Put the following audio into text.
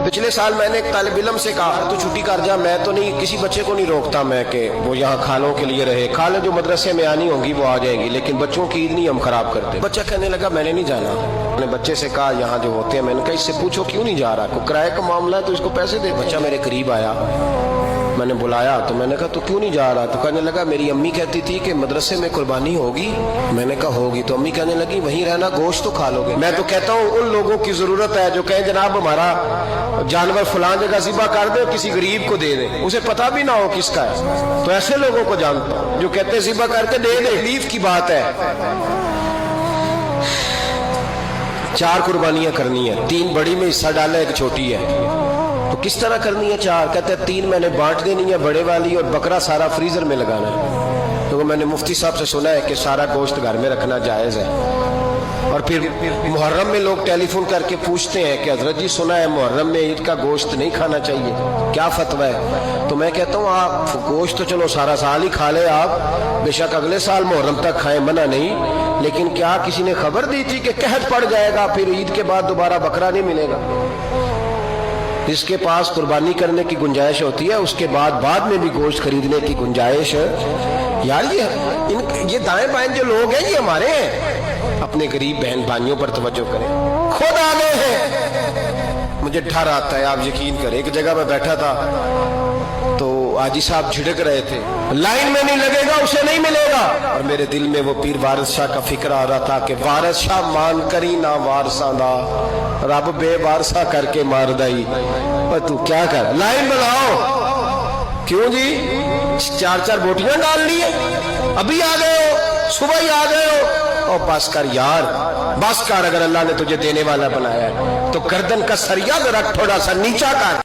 پچھلے سال میں نے ایک طالب علم سے کہا تو چھٹی کر جا، میں تو نہیں کسی بچے کو نہیں روکتا میں کہ وہ یہاں کھالوں کے لیے رہے، کھالیں جو مدرسے میں آنی ہوں گی وہ آ جائیں گی، لیکن بچوں کی عید نہیں ہم خراب کرتے۔ بچہ کہنے لگا میں نے نہیں جانا۔ میں نے بچے سے کہا یہاں جو ہوتے ہیں، میں نے کہا اس سے پوچھو کیوں نہیں جا رہا، کوئی کرائے کا معاملہ ہے تو اس کو پیسے دے۔ بچہ میرے قریب آیا، میں نے بلایا تو میں نے کہا تو کیوں نہیں جا رہا؟ تو کہنے لگا میری امی کہتی تھی کہ مدرسے میں قربانی ہوگی۔ میں نے کہا ہوگی، تو امی کہنے لگی وہیں رہنا، گوشت تو کھا لو گے۔ میں تو کہتا ہوں ان لوگوں کی ضرورت ہے جو کہیں جناب ہمارا جانور فلاں جگہ ذبح کر دے اور کسی غریب کو دے دے، اسے پتہ بھی نہ ہو کس کا ہے، تو ایسے لوگوں کو جانتا ہوں جو کہتے ذبح کر کے دے دے۔ تکلیف کی بات ہے، 4 قربانیاں کرنی ہے، 3 بڑی میں حصہ ڈالا، 1 چھوٹی ہے، تو کس طرح کرنی ہے 4؟ کہتے ہیں 3 میں نے بانٹ دینی ہے بڑے والی، اور بکرا سارا فریزر میں لگانا ہے۔ تو میں نے مفتی صاحب سے سنا ہے کہ سارا گوشت گھر میں رکھنا جائز ہے۔ اور پھر محرم میں لوگ ٹیلی فون کر کے پوچھتے ہیں کہ حضرت جی سنا ہے محرم میں عید کا گوشت نہیں کھانا چاہیے، کیا فتویٰ ہے؟ تو میں کہتا ہوں آپ گوشت تو چلو سارا سال ہی کھا لے آپ، بے شک اگلے سال محرم تک کھائیں، منع نہیں، لیکن کیا کسی نے خبر دی تھی کہ قحط پڑ جائے گا پھر عید کے بعد دوبارہ بکرا نہیں ملے گا؟ جس کے پاس قربانی کرنے کی گنجائش ہوتی ہے اس کے بعد میں بھی گوشت خریدنے کی گنجائش۔ یار یہ دائیں بائیں جو لوگ ہیں یہ ہمارے ہیں، اپنے غریب بہن بھائیوں پر توجہ کریں، خود آگے ہیں۔ مجھے ڈر آتا ہے، آپ یقین کریں، ایک جگہ میں بیٹھا تھا تو حاجی صاحب جھڑک رہے تھے، لائن میں نہیں لگے گا اسے نہیں ملے گا، اور میرے دل میں وہ پیر وارث شاہ کا فکر آ رہا تھا کہ وارث شاہ مان کری نہ وارثاں دا، رب بے وارثہ کر کے مار دائی، اور تو کیا کر، لائن بناؤ۔ کیوں جی 4 بوٹیاں ڈال لی ابھی آ گئے ہو، صبح ہی آ گئے ہو، اور بس کر یار، بس کر، اگر اللہ نے تجھے دینے والا بنایا ہے تو گردن کا سریا ذرا تھوڑا سا نیچا کر۔